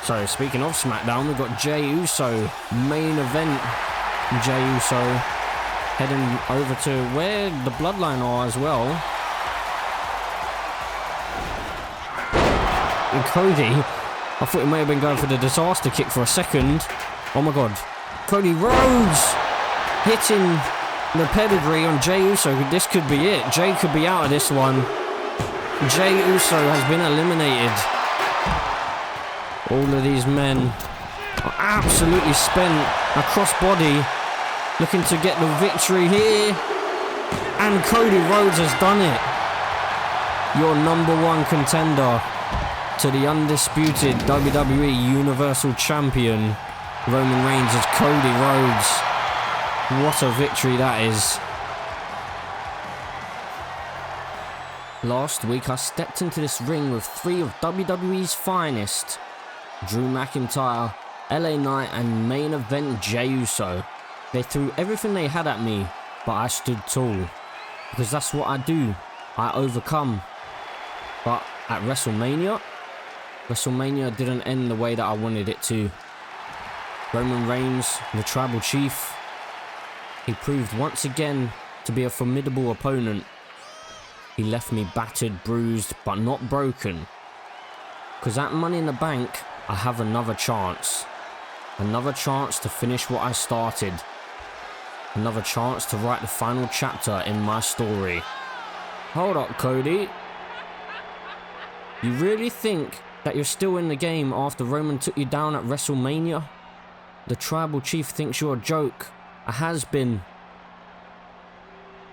So, speaking of SmackDown, we've got Jey Uso, main event. Jey Uso heading over to where the Bloodline are as well. And Cody, I thought he may have been going for the disaster kick for a second. Oh my god. Cody Rhodes hitting the pedigree on Jey Uso. This could be it. Jey could be out of this one. Jey Uso has been eliminated. All of these men are absolutely spent. A crossbody looking to get the victory here. And Cody Rhodes has done it. Your #1 contender to the undisputed WWE Universal Champion, Roman Reigns, is Cody Rhodes. What a victory that is. Last week I stepped into this ring with 3 of WWE's finest. Drew McIntyre, LA Knight and main event Jey Uso. They threw everything they had at me, but I stood tall. Because that's what I do. I overcome. But at WrestleMania didn't end the way that I wanted it to. Roman Reigns, the Tribal Chief, he proved once again to be a formidable opponent. He left me battered, bruised, but not broken. Because at Money in the Bank, I have another chance. Another chance to finish what I started. Another chance to write the final chapter in my story. Hold up, Cody. You really think that you're still in the game after Roman took you down at WrestleMania? The Tribal Chief thinks you're a joke. A has-been.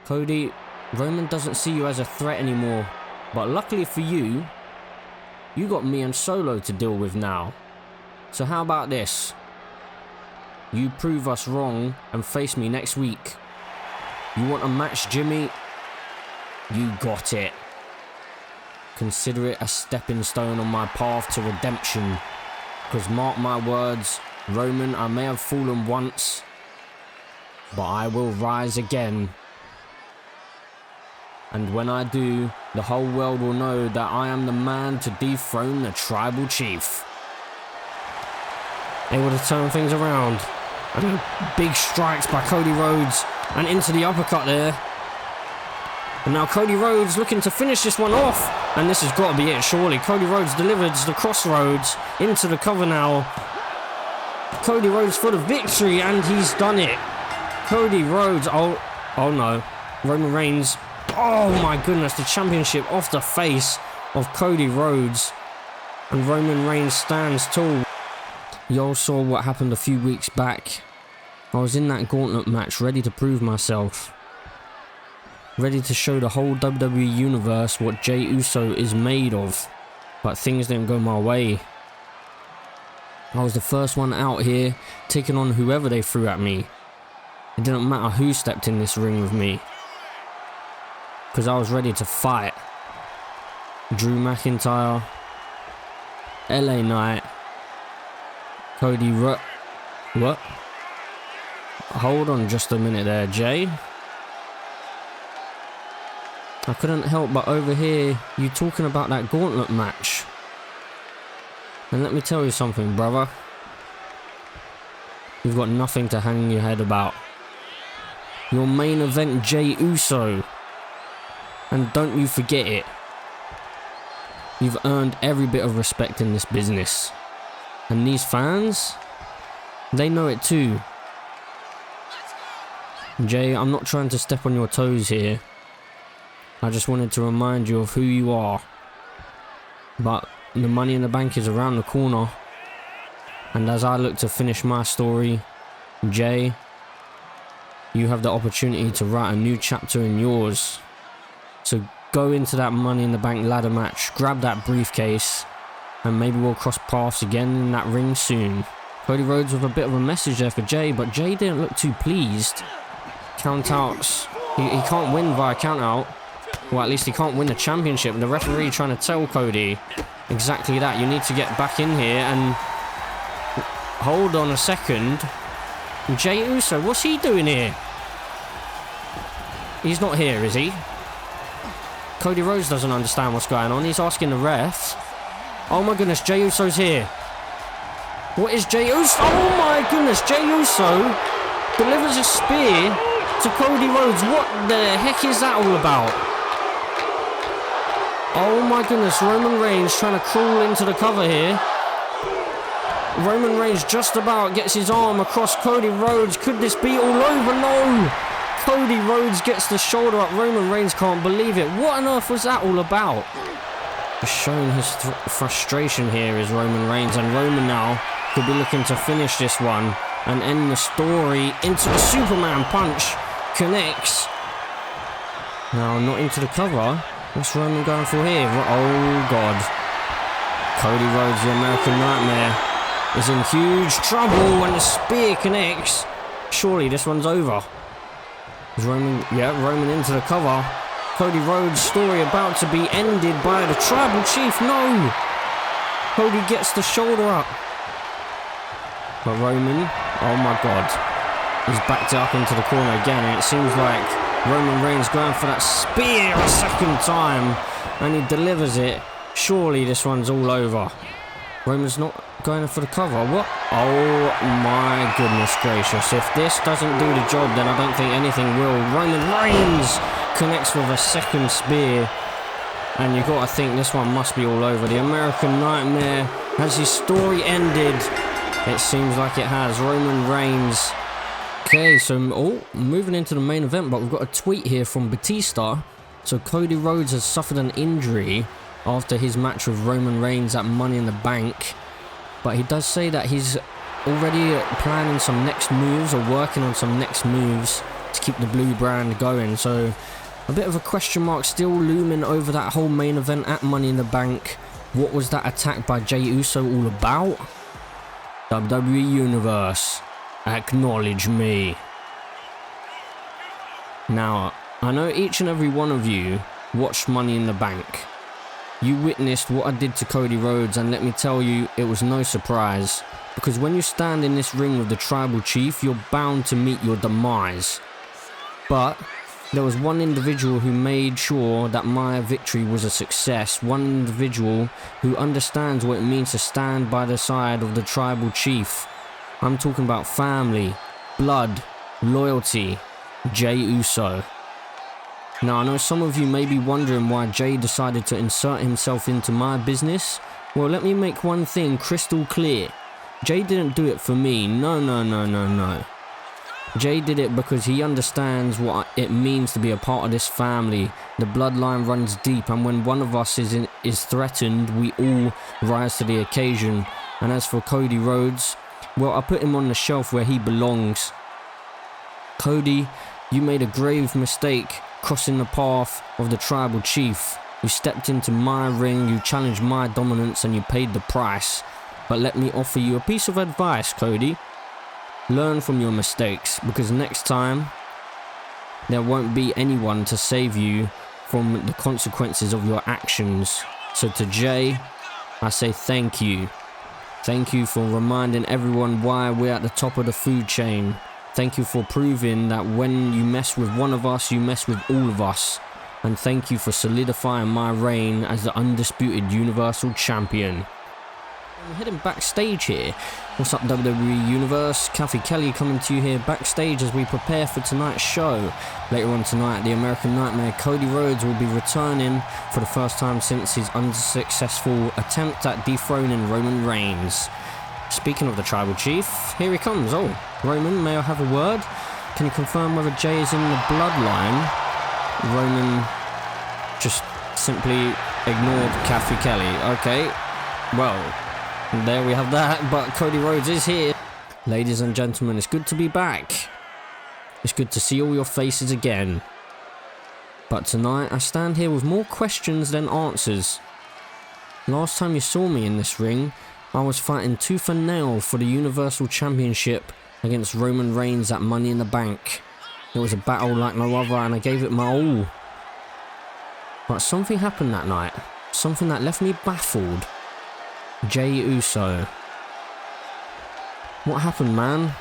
Cody, Roman doesn't see you as a threat anymore. But luckily for you, you got me and Solo to deal with now. So how about this? You prove us wrong and face me next week. You want a match, Jimmy? You got it. Consider it a stepping stone on my path to redemption. Because mark my words, Roman, I may have fallen once, but I will rise again. And when I do, the whole world will know that I am the man to dethrone the Tribal Chief. Able to turn things around. And big strikes by Cody Rhodes. And into the uppercut there. And now Cody Rhodes looking to finish this one off. And this has got to be it, surely. Cody Rhodes delivers the crossroads into the cover now. Cody Rhodes for the victory, and he's done it. Cody Rhodes, oh no. Roman Reigns. Oh my goodness, the championship off the face of Cody Rhodes. And Roman Reigns stands tall. Y'all saw what happened a few weeks back. I was in that gauntlet match, ready to prove myself. Ready to show the whole WWE universe what Jey Uso is made of. But things didn't go my way. I was the first one out here, taking on whoever they threw at me. It didn't matter who stepped in this ring with me. Because I was ready to fight. Drew McIntyre, LA Knight, Cody What? Hold on just a minute there, Jay. I couldn't help but overhear you talking about that gauntlet match. And let me tell you something, brother. You've got nothing to hang your head about. Your main event, Jey Uso. And don't you forget it. You've earned every bit of respect in this business. And these fans, they know it too. Jay, I'm not trying to step on your toes here. I just wanted to remind you of who you are. But the Money in the Bank is around the corner. And as I look to finish my story, Jay, you have the opportunity to write a new chapter in yours. So go into that Money in the Bank ladder match, grab that briefcase, and maybe we'll cross paths again in that ring soon. Cody Rhodes with a bit of a message there for Jay, but Jay didn't look too pleased. Countouts. He can't win via countout. Well, at least he can't win the championship. The referee trying to tell Cody exactly that. You need to get back in here and... Hold on a second. Jey Uso, what's he doing here? He's not here, is he? Cody Rhodes doesn't understand what's going on. He's asking the refs. Oh my goodness, Jey Uso's here. What is Jey Uso? Oh my goodness, Jey Uso delivers a spear to Cody Rhodes. What the heck is that all about? Oh my goodness, Roman Reigns trying to crawl into the cover here. Roman Reigns just about gets his arm across Cody Rhodes. Could this be all over? No! Cody Rhodes gets the shoulder up. Roman Reigns can't believe it. What on earth was that all about? Just showing his frustration here is Roman Reigns, and Roman now could be looking to finish this one and end the story into the Superman punch. Connects. Now not into the cover. What's Roman going for here? Oh God. Cody Rhodes, the American Nightmare, is in huge trouble when the spear connects. Surely this one's over. Is Roman, yeah, Roman into the cover. Cody Rhodes' story about to be ended by the Tribal Chief. No! Cody gets the shoulder up. But Roman, oh my God, he's backed it up into the corner again, and it seems like Roman Reigns going for that spear a second time, and he delivers it. Surely this one's all over. Roman's not going for the cover. What? Oh my goodness gracious. If this doesn't do the job, then I don't think anything will. Roman Reigns connects with a second spear, and you've got to think this one must be all over. The American Nightmare, has his story ended? It seems like it has. Roman Reigns. Okay, so moving into the main event, but we've got a tweet here from Batista. So Cody Rhodes has suffered an injury after his match with Roman Reigns at Money in the Bank, but he does say that he's already planning some next moves, or working on some next moves to keep the blue brand going. So a bit of a question mark still looming over that whole main event at Money in the Bank. What was that attack by Jey Uso all about? WWE Universe, acknowledge me. Now, I know each and every one of you watched Money in the Bank. You witnessed what I did to Cody Rhodes, and let me tell you, it was no surprise. Because when you stand in this ring with the Tribal Chief, you're bound to meet your demise. But there was one individual who made sure that my victory was a success. One individual who understands what it means to stand by the side of the Tribal Chief. I'm talking about family, blood, loyalty, Jey Uso. Now I know some of you may be wondering why Jey decided to insert himself into my business. Well, let me make one thing crystal clear. Jey didn't do it for me. No. Jey did it because he understands what it means to be a part of this family. The bloodline runs deep, and when one of us is threatened, we all rise to the occasion. And as for Cody Rhodes, well, I put him on the shelf where he belongs. Cody, you made a grave mistake crossing the path of the Tribal Chief. You stepped into my ring, you challenged my dominance, and you paid the price. But let me offer you a piece of advice, Cody. Learn from your mistakes, because next time there won't be anyone to save you from the consequences of your actions. So to Jey, I say thank you. Thank you for reminding everyone why we're at the top of the food chain. Thank you for proving that when you mess with one of us, you mess with all of us. And thank you for solidifying my reign as the undisputed Universal Champion. I'm heading backstage here. What's up, WWE Universe? Kathy Kelly coming to you here backstage as we prepare for tonight's show. Later on tonight, the American Nightmare Cody Rhodes will be returning for the first time since his unsuccessful attempt at dethroning Roman Reigns. Speaking of the Tribal Chief, here he comes. Oh, Roman, may I have a word? Can you confirm whether Jey is in the bloodline? Roman just simply ignored Kathy Kelly. Okay, well, there we have that, but Cody Rhodes is here. Ladies and gentlemen, it's good to be back. It's good to see all your faces again. But tonight, I stand here with more questions than answers. Last time you saw me in this ring, I was fighting tooth and nail for the Universal Championship against Roman Reigns at Money in the Bank. It was a battle like no other, and I gave it my all. But something happened that night. Something that left me baffled. Jey Uso. What happened, man?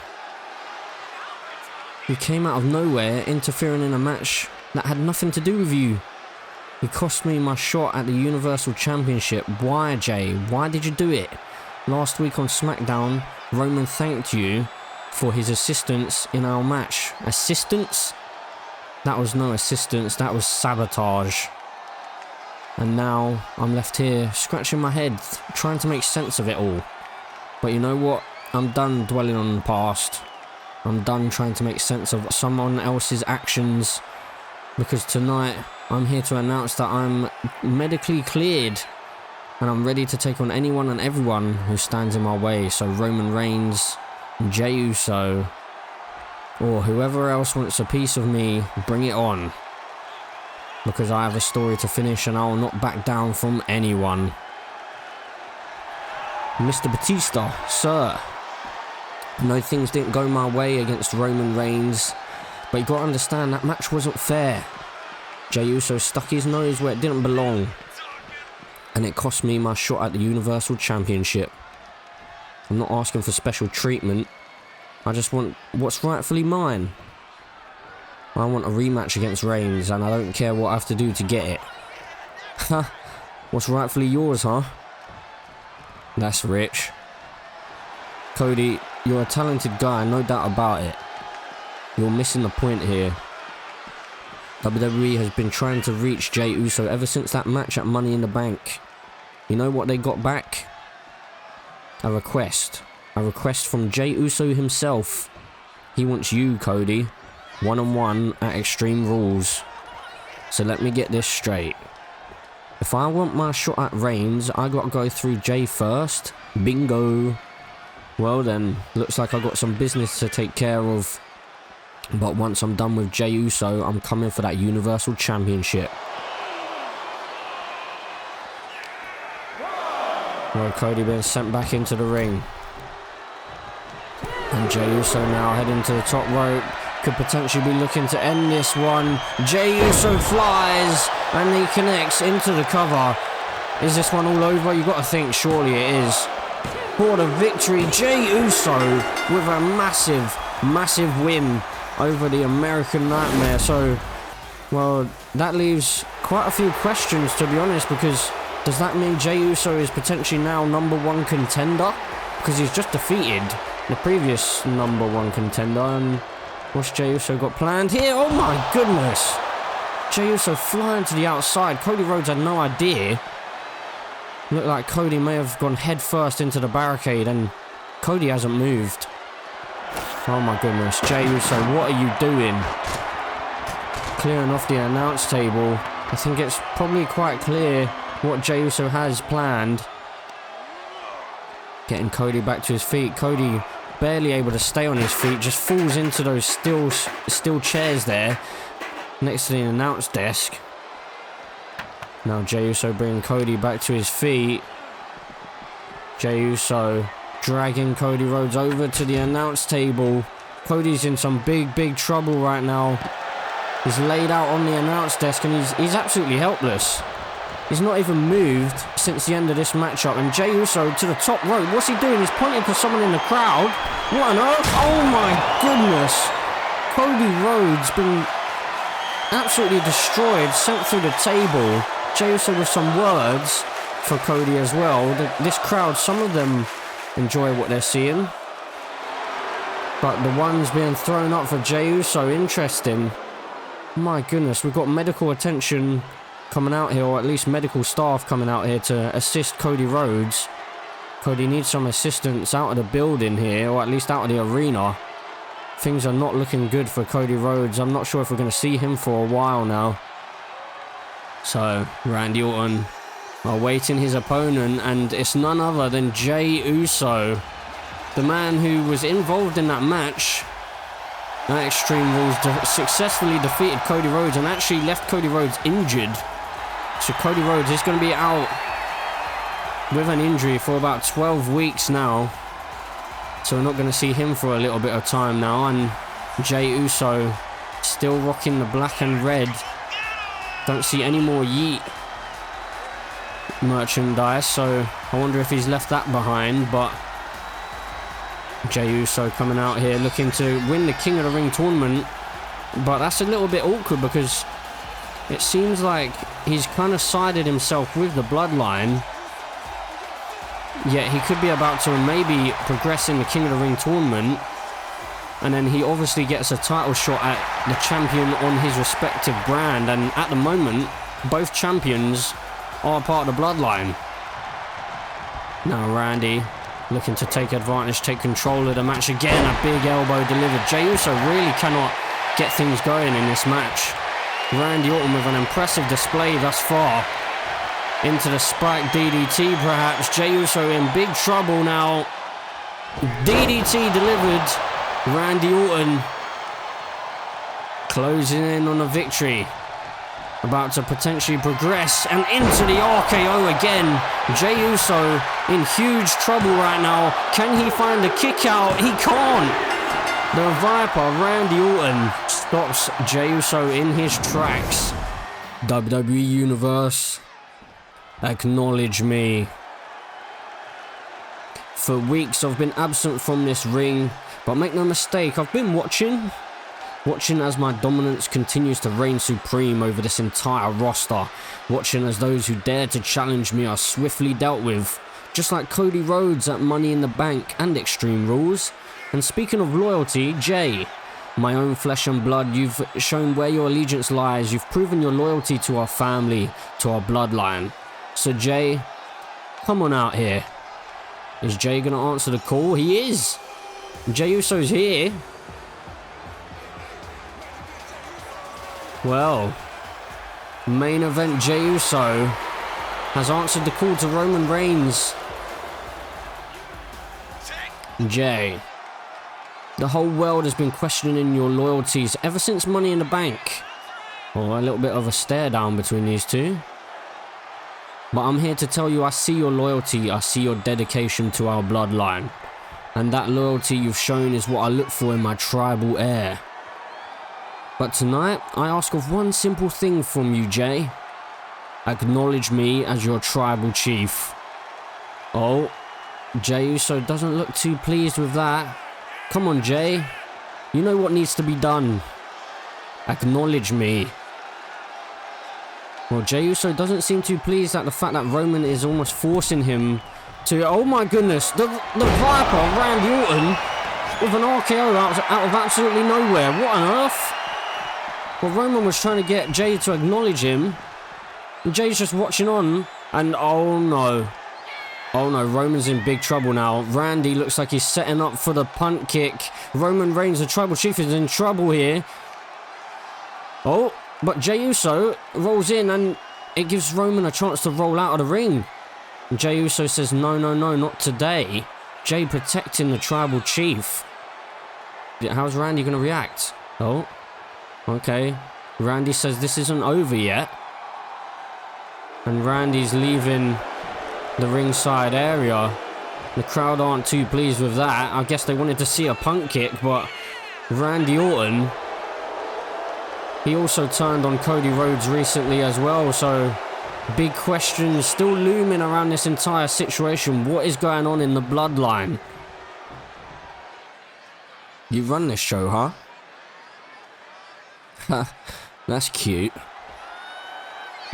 You came out of nowhere, interfering in a match that had nothing to do with you. You cost me my shot at the Universal Championship. Why, Jey? Why did you do it? last week on SmackDown, Roman thanked you for his assistance in our match. Assistance? That was no assistance, that was sabotage. And now I'm left here scratching my head, trying to make sense of it all. But you know what? I'm done dwelling on the past. I'm done trying to make sense of someone else's actions. Because tonight, I'm here to announce that I'm medically cleared. And I'm ready to take on anyone and everyone who stands in my way. So Roman Reigns, Jey Uso, or whoever else wants a piece of me, bring it on. Because I have a story to finish and I will not back down from anyone. Mr. Batista, sir. No, things didn't go my way against Roman Reigns. But you got to understand, that match wasn't fair. Jey Uso stuck his nose where it didn't belong. And it cost me my shot at the Universal Championship. I'm not asking for special treatment. I just want what's rightfully mine. I want a rematch against Reigns, and I don't care what I have to do to get it. Ha! What's rightfully yours, huh? That's rich. Cody, you're a talented guy, no doubt about it. You're missing the point here. WWE has been trying to reach Jey Uso ever since that match at Money in the Bank. You know what they got back? A request. A request from Jey Uso himself. He wants you, Cody. One-on-one at Extreme Rules. So let me get this straight. If I want my shot at Reigns, I gotta go through Jey first. Bingo. Well then, looks like I got some business to take care of. But once I'm done with Jey Uso, I'm coming for that Universal Championship. Well, Cody being sent back into the ring. And Jey Uso now heading to the top rope. Could potentially be looking to end this one. Jey Uso flies and he connects into the cover. Is this one all over? You got to think, surely it is. For the victory, Jey Uso with a massive win over the American Nightmare. So, well, that leaves quite a few questions, to be honest, because does that mean Jey Uso is potentially now #1 contender? Because he's just defeated the previous #1 contender. And what's Jey Uso got planned here? Oh my goodness! Jey Uso flying to the outside. Cody Rhodes had no idea. Looked like Cody may have gone head first into the barricade, and Cody hasn't moved. Oh my goodness, Jey Uso, what are you doing? Clearing off the announce table. I think it's probably quite clear what Jey Uso has planned. Getting Cody back to his feet. Cody barely able to stay on his feet, just falls into those steel chairs there next to the announce desk. Now Jey Uso bringing Cody back to his feet. Jey Uso dragging Cody Rhodes over to the announce table. Cody's in some big trouble right now. He's laid out on the announce desk and he's absolutely helpless. He's not even moved since the end of this matchup. And Jey Uso to the top rope. What's he doing? He's pointing to someone in the crowd. What on earth? Oh my goodness. Cody Rhodes been absolutely destroyed, sent through the table. Jey Uso with some words for Cody as well. This crowd, some of them enjoy what they're seeing. But the ones being thrown up for Jey Uso, interesting. My goodness, we've got medical attention coming out here, or at least medical staff coming out here to assist Cody Rhodes. Cody needs some assistance out of the building here, or at least out of the arena. Things are not looking good for Cody Rhodes. I'm not sure if we're going to see him for a while now. So, Randy Orton awaiting his opponent, and it's none other than Jey Uso, the man who was involved in that match at Extreme Rules, successfully defeated Cody Rhodes and actually left Cody Rhodes injured. So Cody Rhodes is going to be out with an injury for about 12 weeks now. So we're not going to see him for a little bit of time now. And Jey Uso still rocking the black and red. Don't see any more Yeet merchandise, so I wonder if he's left that behind. But Jey Uso coming out here looking to win the King of the Ring tournament, but that's a little bit awkward because it seems like he's kind of sided himself with the Bloodline. Yet he could be about to maybe progress in the King of the Ring tournament. And then he obviously gets a title shot at the champion on his respective brand. And at the moment, both champions are part of the Bloodline. Now Randy looking to take advantage, take control of the match again. A big elbow delivered. Jey Uso really cannot get things going in this match. Randy Orton with an impressive display thus far. Into the spike DDT perhaps. Jey Uso in big trouble now. DDT delivered. Randy Orton closing in on a victory. About to potentially progress and into the RKO again. Jey Uso in huge trouble right now. Can he find a kick out? He can't. The Viper, Randy Orton, stops Jey Uso in his tracks. WWE Universe, acknowledge me. For weeks I've been absent from this ring, but make no mistake, I've been watching as my dominance continues to reign supreme over this entire roster. Watching as those who dare to challenge me are swiftly dealt with, just like Cody Rhodes at Money in the Bank and Extreme Rules. And speaking of loyalty, Jey, my own flesh and blood, you've shown where your allegiance lies. You've proven your loyalty to our family, to our bloodline. So Jey, come on out here. Is Jey gonna answer the call? He is. Jey Uso's here. Well, main event Jey Uso has answered the call to Roman Reigns. Jey, the whole world has been questioning your loyalties ever since Money in the Bank. Or a little bit of a stare down between these two. But I'm here to tell you I see your loyalty, I see your dedication to our bloodline. And that loyalty you've shown is what I look for in my tribal heir. But tonight, I ask of one simple thing from you, Jey. Acknowledge me as your tribal chief. Oh, Jey Uso doesn't look too pleased with that. Come on, Jey. You know what needs to be done. Acknowledge me. Well, Jey Uso doesn't seem too pleased at the fact that Roman is almost forcing him to... Oh my goodness, the Viper, Randy Orton, with an RKO out of absolutely nowhere. What on earth? Well, Roman was trying to get Jey to acknowledge him. And Jey's just watching on. And oh no. Oh no, Roman's in big trouble now. Randy looks like he's setting up for the punt kick. Roman Reigns, the tribal chief, is in trouble here. Oh, but Jey Uso rolls in and it gives Roman a chance to roll out of the ring. And Jey Uso says, no, no, no, not today. Jey protecting the tribal chief. How's Randy going to react? Oh, okay. Randy says this isn't over yet. And Randy's leaving the ringside area. The crowd aren't too pleased with that. I guess they wanted to see a punt kick, but Randy Orton, he also turned on Cody Rhodes recently as well, so big questions still looming around this entire situation. What is going on in the bloodline? You run this show, huh? Ha, that's cute.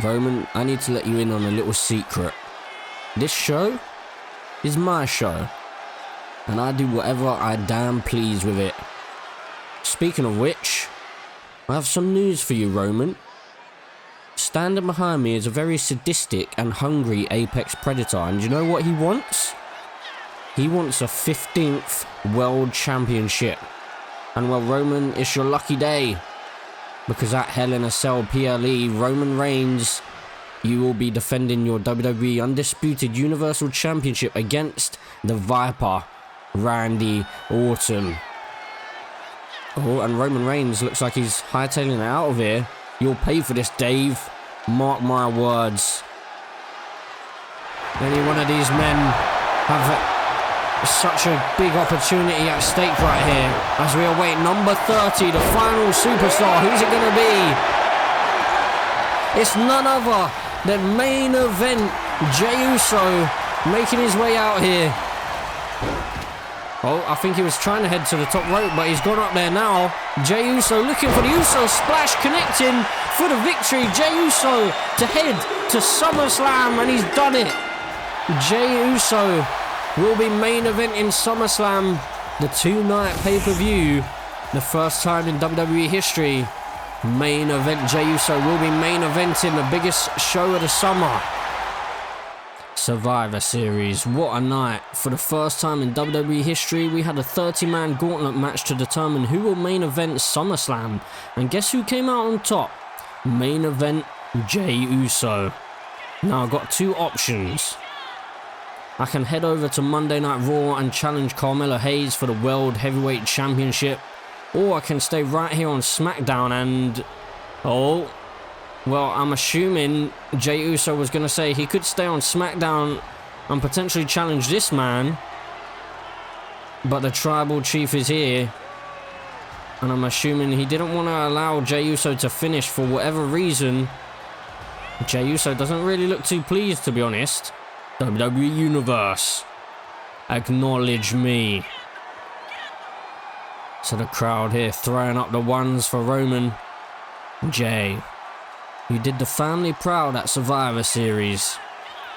Roman, I need to let you in on a little secret. This show is my show, and I do whatever I damn please with it. Speaking of which, I have some news for you, Roman. Standing behind me is a very sadistic and hungry apex predator, and you know what he wants? He wants a 15th World Championship. And well, Roman, it's your lucky day, because at Hell in a Cell PLE, Roman Reigns, you will be defending your WWE Undisputed Universal Championship against the Viper, Randy Orton. Oh, and Roman Reigns looks like he's hightailing it out of here. You'll pay for this, Dave. Mark my words. Any one of these men have such a big opportunity at stake right here as we await number 30, the final superstar. Who's it going to be? It's none other than main event Jey Uso making his way out here. Oh, I think he was trying to head to the top rope, but he's gone up there now. Jey Uso looking for the Uso splash, connecting for the victory. Jey Uso to head to Summerslam, and he's done it. Jey Uso will be main event in Summerslam, the 2-night pay-per-view, the first time in WWE history. Main event Jey Uso will be main eventing the biggest show of the summer. Survivor Series, what a night. For the first time in WWE history, we had a 30-man gauntlet match to determine who will main event SummerSlam. And guess who came out on top? Main event Jey Uso. Now I've got two options. I can head over to Monday Night Raw and challenge Carmelo Hayes for the World Heavyweight Championship. Or I can stay right here on SmackDown and... oh, well, I'm assuming Jey Uso was going to say he could stay on SmackDown and potentially challenge this man. But the Tribal Chief is here. And I'm assuming he didn't want to allow Jey Uso to finish for whatever reason. Jey Uso doesn't really look too pleased, to be honest. WWE Universe, acknowledge me. So the crowd here throwing up the ones for Roman. Jey, you did the family proud at Survivor Series.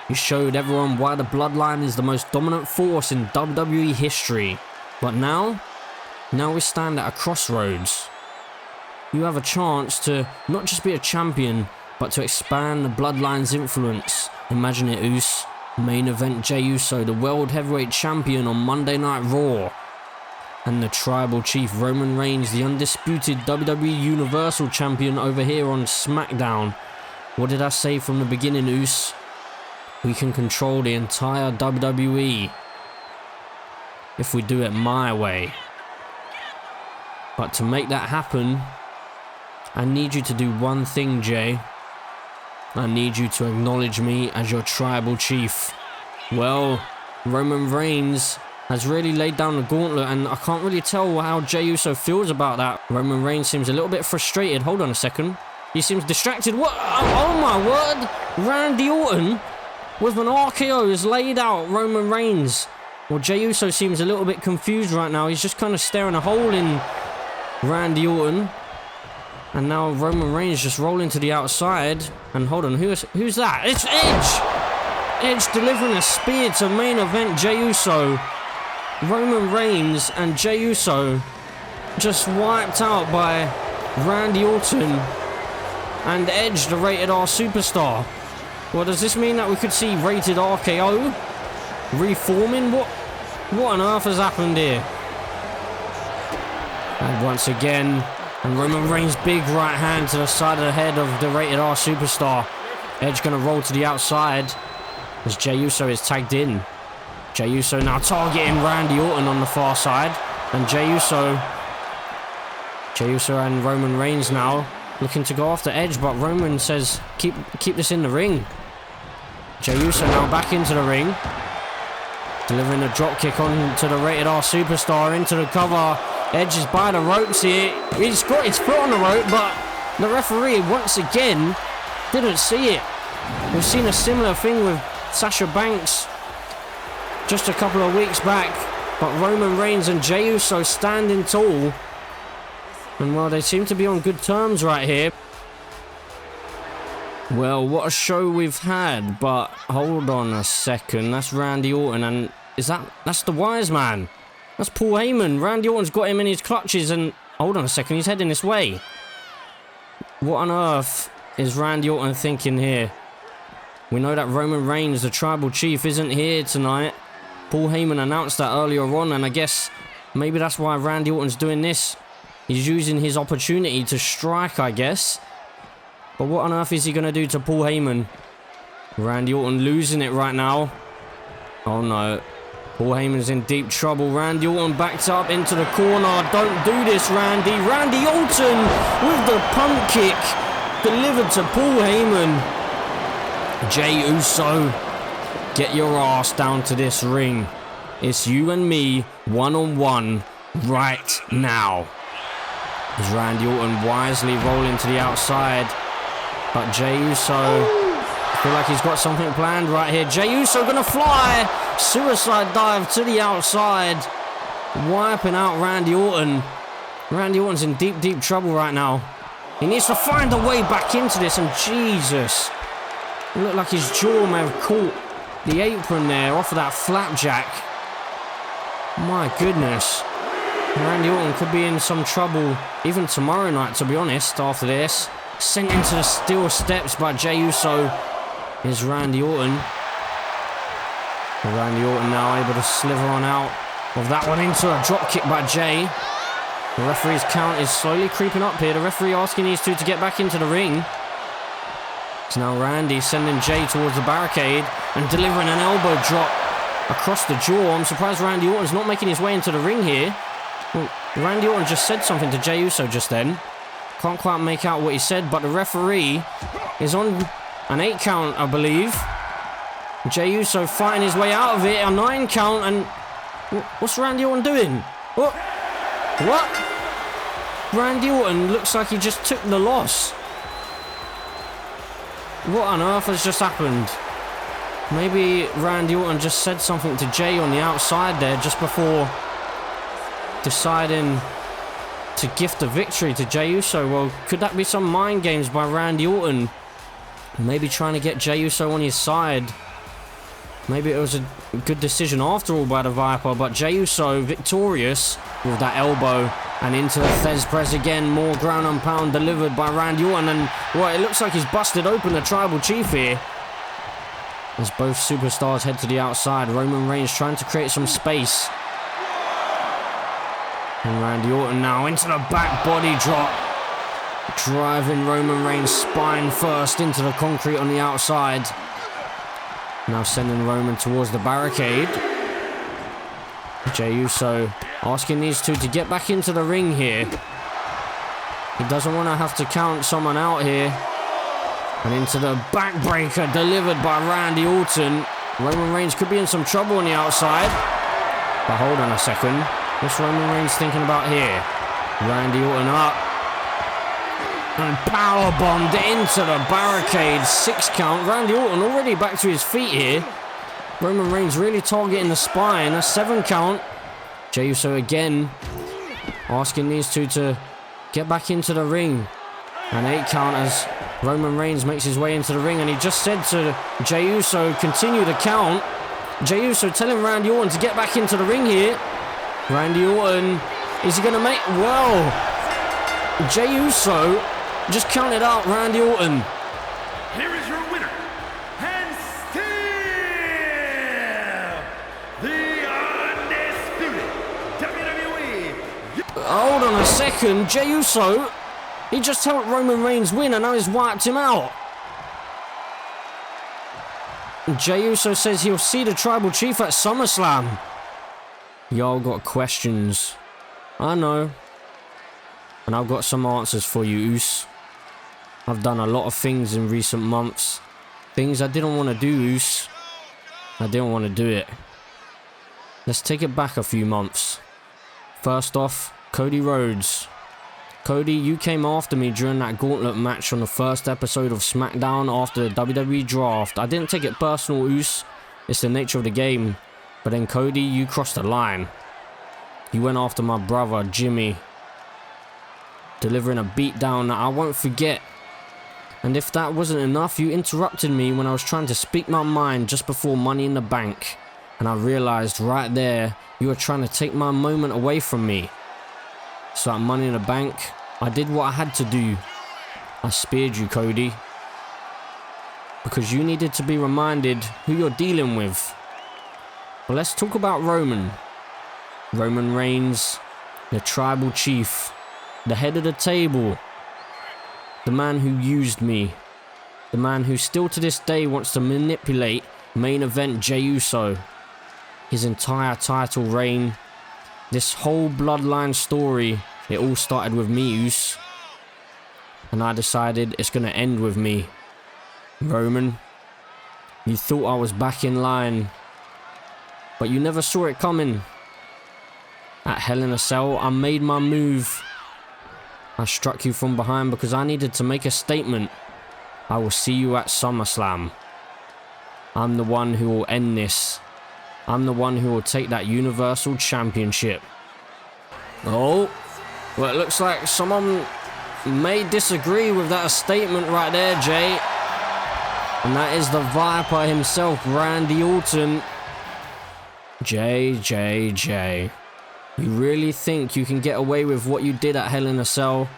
You showed everyone why the Bloodline is the most dominant force in WWE history. But now we stand at a crossroads. You have a chance to not just be a champion, but to expand the Bloodline's influence. Imagine it, Uso. Main event Jey Uso, the World Heavyweight Champion on Monday Night Raw. And the Tribal Chief Roman Reigns, the undisputed WWE Universal Champion over here on SmackDown. What did I say from the beginning, Uso? We can control the entire WWE. If we do it my way. But to make that happen, I need you to do one thing, Jey. I need you to acknowledge me as your Tribal Chief. Well, Roman Reigns has really laid down the gauntlet, and I can't really tell how Jey Uso feels about that. Roman Reigns seems a little bit frustrated. Hold on a second. He seems distracted. What? Oh my word! Randy Orton with an RKO has laid out Roman Reigns. Well, Jey Uso seems a little bit confused right now. He's just kind of staring a hole in Randy Orton. And now Roman Reigns just rolling to the outside. And hold on, who's that? It's Edge! Edge delivering a spear to main event Jey Uso. Roman Reigns and Jey Uso just wiped out by Randy Orton and Edge, the Rated R Superstar. Well, does this mean that we could see Rated RKO reforming? What on earth has happened here? And once again, and Roman Reigns' big right hand to the side of the head of the Rated R Superstar. Edge gonna roll to the outside as Jey Uso is tagged in. Jey Uso now targeting Randy Orton on the far side. And Jey Uso and Roman Reigns now looking to go after Edge, but Roman says, keep this in the ring. Jey Uso now back into the ring. Delivering a dropkick on to the Rated R Superstar into the cover. Edge is by the ropes here. He's got his foot on the rope, but the referee once again didn't see it. We've seen a similar thing with Sasha Banks just a couple of weeks back, but Roman Reigns and Jey Uso standing tall. And well, they seem to be on good terms right here. Well, what a show we've had, but hold on a second. That's Randy Orton, and that's the Wiseman. That's Paul Heyman. Randy Orton's got him in his clutches, and hold on a second, he's heading this way. What on earth is Randy Orton thinking here? We know that Roman Reigns, the Tribal Chief, isn't here tonight. Paul Heyman announced that earlier on, and I guess maybe that's why Randy Orton's doing this. He's using his opportunity to strike, I guess. But what on earth is he going to do to Paul Heyman? Randy Orton losing it right now. Oh no. Paul Heyman's in deep trouble. Randy Orton backs up into the corner. Don't do this, Randy. Randy Orton with the pump kick delivered to Paul Heyman. Jey Uso, get your ass down to this ring. It's you and me, one-on-one, right now. As Randy Orton wisely rolling to the outside. But Jey Uso, I feel like he's got something planned right here. Jey Uso gonna fly. Suicide dive to the outside. Wiping out Randy Orton. Randy Orton's in deep, deep trouble right now. He needs to find a way back into this, and Jesus. It looked like his jaw may have caught the apron there off of that flapjack. My goodness. Randy Orton could be in some trouble even tomorrow night, to be honest, after this. Sent into the steel steps by Jey Uso is Randy Orton. Randy Orton now able to slither on out of that one into a drop kick by Jey. The referee's count is slowly creeping up here. The referee asking these two to get back into the ring. It's now Randy sending Jey towards the barricade and delivering an elbow drop across the jaw. I'm surprised Randy Orton's not making his way into the ring here. Well, Randy Orton just said something to Jey Uso just then. Can't quite make out what he said, but the referee is on an 8 count, I believe. Jey Uso fighting his way out of it, a 9 count, and what's Randy Orton doing? What? Randy Orton looks like he just took the loss. What on earth has just happened? Maybe Randy Orton just said something to Jey on the outside there just before deciding to gift the victory to Jey Uso. Well, could that be some mind games by Randy Orton? Maybe trying to get Jey Uso on his side. Maybe it was a good decision after all by the Viper, but Jey Uso victorious with that elbow and into the Thez press again. More ground and pound delivered by Randy Orton, and well, it looks like he's busted open the Tribal Chief here. As both superstars head to the outside, Roman Reigns trying to create some space. And Randy Orton now into the back body drop, driving Roman Reigns spine first into the concrete on the outside. Now sending Roman towards the barricade. Jey Uso asking these two to get back into the ring here. He doesn't want to have to count someone out here. And into the backbreaker delivered by Randy Orton. Roman Reigns could be in some trouble on the outside. But hold on a second. What's Roman Reigns thinking about here? Randy Orton up. And powerbombed into the barricade. 6 count. Randy Orton already back to his feet here. Roman Reigns really targeting the spine. A 7 count. Jey Uso again asking these two to get back into the ring. An 8 count as Roman Reigns makes his way into the ring. And he just said to Jey Uso, continue the count. Jey Uso telling Randy Orton to get back into the ring here. Randy Orton, is he going to make... Well, Jey Uso just counted out Randy Orton. Here is your winner, and still the undisputed WWE. Hold on a second, Jey Uso, he just helped Roman Reigns win and now he's wiped him out. Jey Uso says he'll see the Tribal Chief at Summerslam. Y'all got questions. I know. And I've got some answers for you, Us. I've done a lot of things in recent months. Things I didn't want to do, Us. I didn't want to do it. Let's take it back a few months. First off, Cody Rhodes. Cody, you came after me during that gauntlet match on the first episode of SmackDown after the WWE Draft. I didn't take it personal, Us. It's the nature of the game. But then Cody, you crossed the line. You went after my brother, Jimmy. Delivering a beatdown that I won't forget. And if that wasn't enough, you interrupted me when I was trying to speak my mind just before Money in the Bank. And I realized right there, you were trying to take my moment away from me. So at Money in the Bank, I did what I had to do. I speared you, Cody. Because you needed to be reminded who you're dealing with. But let's talk about Roman. Roman Reigns, the Tribal Chief, the head of the table, the man who used me, the man who still to this day wants to manipulate main event Jey Uso, his entire title reign, this whole bloodline story. It all started with me, Us, and I decided it's gonna end with me. Roman, you thought I was back in line, but you never saw it coming. At Hell in a Cell, I made my move. I struck you from behind because I needed to make a statement. I will see you at SummerSlam. I'm the one who will end this. I'm the one who will take that Universal Championship. Oh, well, it looks like someone may disagree with that statement right there, Jay. And that is the Viper himself, Randy Orton. Jey. You really think you can get away with what you did at Hell in a Cell?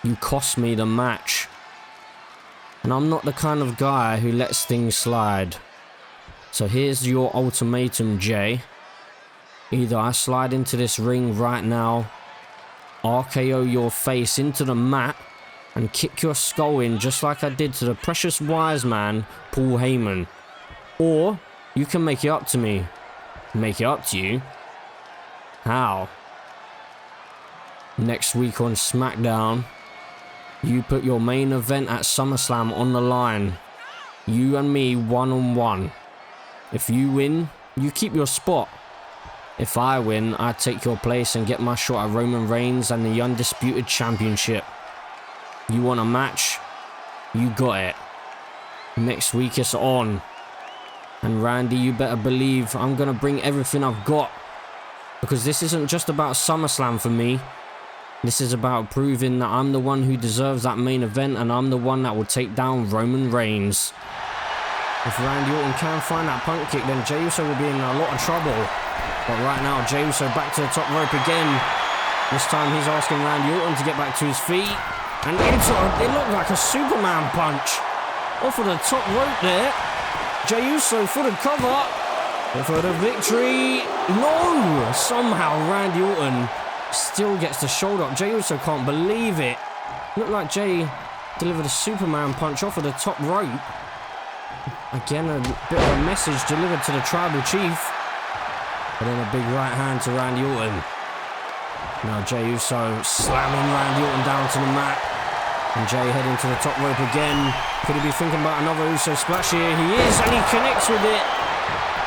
You cost me the match. And I'm not the kind of guy who lets things slide. So here's your ultimatum, Jey. Either I slide into this ring right now, RKO your face into the mat, and kick your skull in just like I did to the precious Wiseman, Paul Heyman. Or you can make it up to me. Make it up to you? How? Next week on SmackDown, you put your main event at SummerSlam on the line. You and me one-on-one. If you win, you keep your spot. If I win, I take your place and get my shot at Roman Reigns and the Undisputed Championship. You want a match? You got it. Next week it's on. And Randy, you better believe I'm gonna bring everything I've got. Because this isn't just about SummerSlam for me. This is about proving that I'm the one who deserves that main event, and I'm the one that will take down Roman Reigns. If Randy Orton can find that punt kick, then Jey Uso will be in a lot of trouble. But right now, Jey Uso back to the top rope again. This time he's asking Randy Orton to get back to his feet. And it looked like a Superman punch. Off of the top rope there. Jey Uso for the cover. For the victory. No! Somehow Randy Orton still gets the shoulder up. Jey Uso can't believe it. Looked like Jey delivered a Superman punch off of the top rope. Again, a bit of a message delivered to the Tribal Chief. And then a big right hand to Randy Orton. Now Jey Uso slamming Randy Orton down to the mat. And Jey heading to the top rope again. Could he be thinking about another Uso splash here? He is, and he connects with it.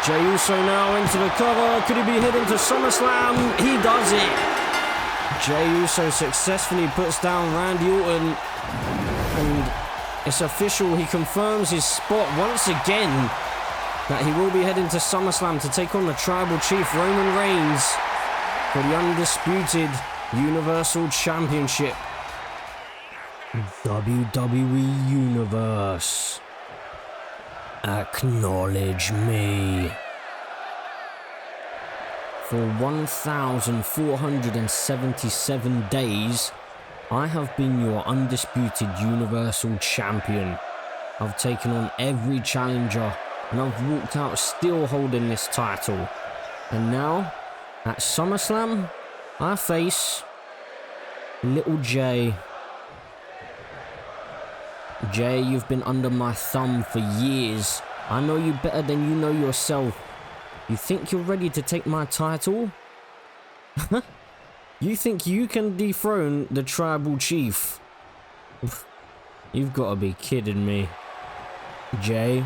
Jey Uso now into the cover. Could he be heading to SummerSlam? He does it. Jey Uso successfully puts down Randy Orton. And it's official. He confirms his spot once again. That he will be heading to SummerSlam to take on the Tribal Chief Roman Reigns for the undisputed Universal Championship. WWE Universe, acknowledge me. For 1,477 days, I have been your undisputed Universal Champion. I've taken on every challenger, and I've walked out still holding this title. And now, at SummerSlam, I face Little Jey. Jey, you've been under my thumb for years. I know you better than you know yourself. You think you're ready to take my title? You think you can dethrone the Tribal Chief? You've got to be kidding me. Jey,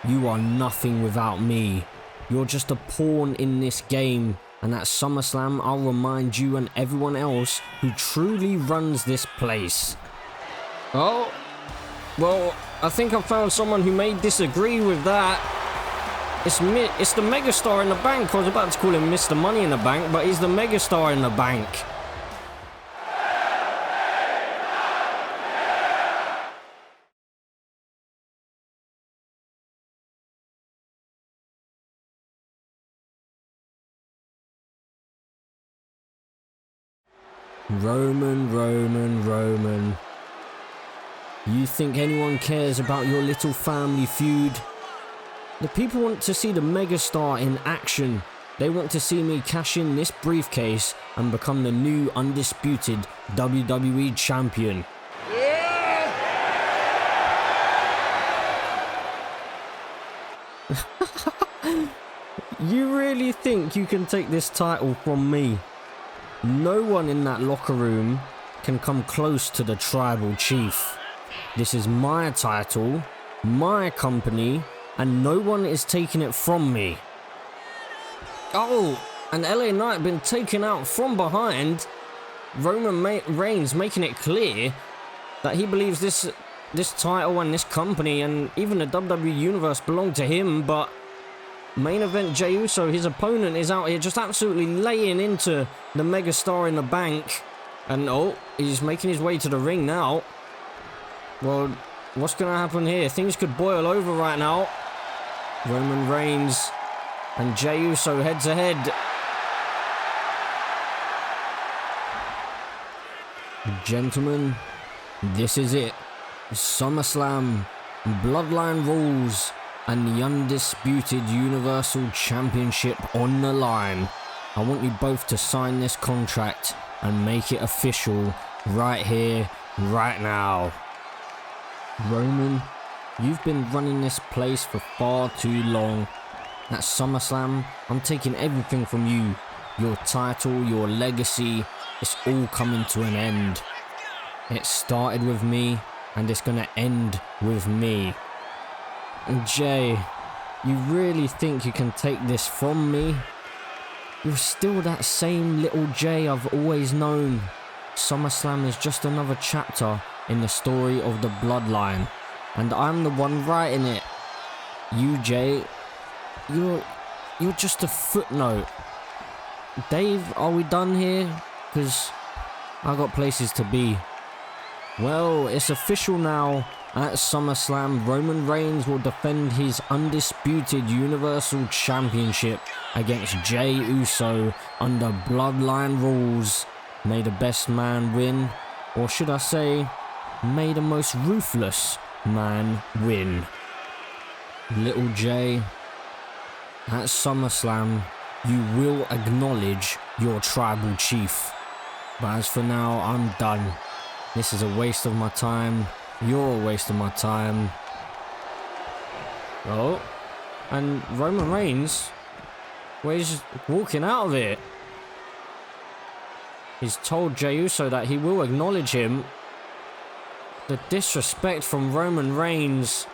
you are nothing without me. You're just a pawn in this game. And at SummerSlam, I'll remind you and everyone else who truly runs this place. Oh, well, I think I found someone who may disagree with that. It's the megastar in the bank. I was about to call him Mr. Money in the Bank, but he's the megastar in the bank. Roman. You think anyone cares about your little family feud? The people want to see the megastar in action. They want to see me cash in this briefcase and become the new undisputed WWE champion. Yeah! You really think you can take this title from me? No one in that locker room can come close to the Tribal Chief. This is my title, my company, and no one is taking it from me. Oh, and LA Knight been taken out from behind. Roman Reigns making it clear that he believes this title and this company and even the WWE Universe belong to him, but main event Jey Uso, his opponent, is out here just absolutely laying into the megastar in the bank. And oh, he's making his way to the ring now. Well, What's going to happen here? Things could boil over right now. Roman Reigns and Jey Uso head to head. Gentlemen, this is it. SummerSlam, Bloodline rules, and the undisputed Universal Championship on the line. I want you both to sign this contract and make it official right here, right now. Roman, you've been running this place for far too long. At SummerSlam, I'm taking everything from you. Your title, your legacy, it's all coming to an end. It started with me, and it's gonna end with me. And Jey, you really think you can take this from me? You're still that same little Jey I've always known. SummerSlam is just another chapter in the story of the Bloodline, and I'm the one writing it. You, Jey, you're just a footnote. Dave, are we done here? Because I got places to be. Well, it's official now. At SummerSlam, Roman Reigns will defend his undisputed Universal Championship against Jey Uso under Bloodline rules. May the best man win, or should I say, may the most ruthless man win. Little Jey, at SummerSlam, you will acknowledge your tribal chief. But as for now, I'm done. This is a waste of my time. You're a waste of my time. Oh, and Roman Reigns, well, he's just walking out of it. He's told Jey Uso that he will acknowledge him. The disrespect from Roman Reigns.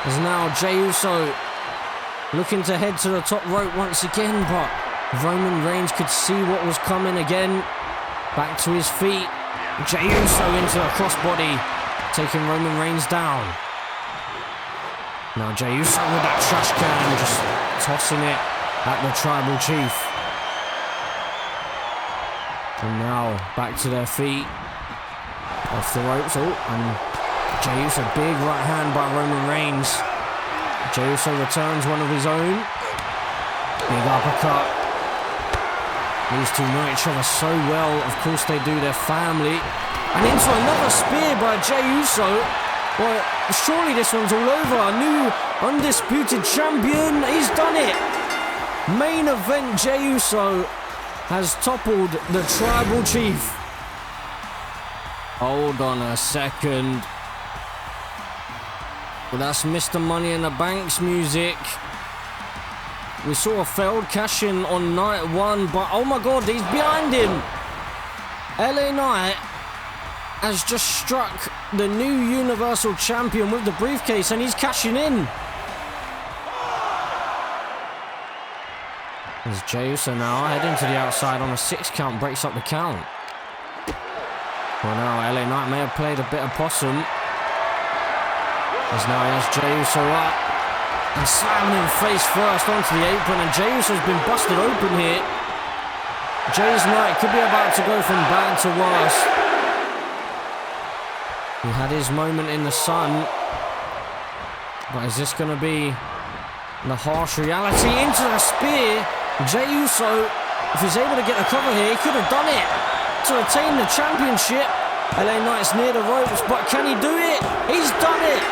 As now Jey Uso looking to head to the top rope once again, but Roman Reigns could see what was coming again. Back to his feet. Jey Uso into a crossbody, taking Roman Reigns down. Now Jey Uso with that trash can, just tossing it at the tribal chief. And now back to their feet. Off the ropes. Oh, and Jey Uso, big right hand by Roman Reigns. Jey Uso returns one of his own. Big uppercut. These two know each other so well. Of course they do, their family. And into another spear by Jey Uso. Well, surely this one's all over. A new undisputed champion. He's done it. Main event, Jey Uso has toppled the tribal chief. Hold on a second. Well, that's Mr. Money in the Bank's music. We saw a failed cash-in on night one, but oh my god, he's behind him. LA Knight has just struck the new Universal Champion with the briefcase, and he's cashing in. There's Jey Uso now, heading to the outside on a 6 count, breaks up the count. Well, now LA Knight may have played a bit of possum. As now he has Jey Uso up. And slamming him face first onto the apron, and Jey Uso's been busted open here. Jey's night could be about to go from bad to worse. He had his moment in the sun, but is this going to be the harsh reality? Into the spear. Jey Uso, if he's able to get the cover here, he could have done it to retain the championship. LA Knight's near the ropes, but can he do it? He's done it.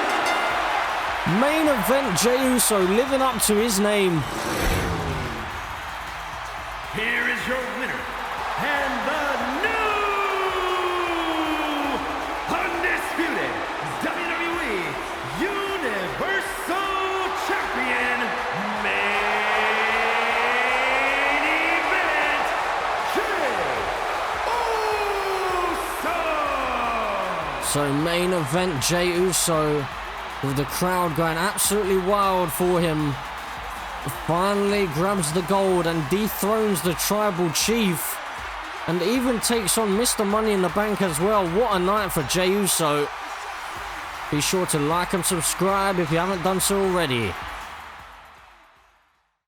Main event, Jey Uso living up to his name. Here is your winner, and the new undisputed WWE Universal Champion, main event, Jey Uso. So main event, Jey Uso, with the crowd going absolutely wild for him, finally grabs the gold and dethrones the tribal chief, and even takes on Mr. Money in the Bank as well. What a night for Jey Uso. Be sure to like and subscribe if you haven't done so already.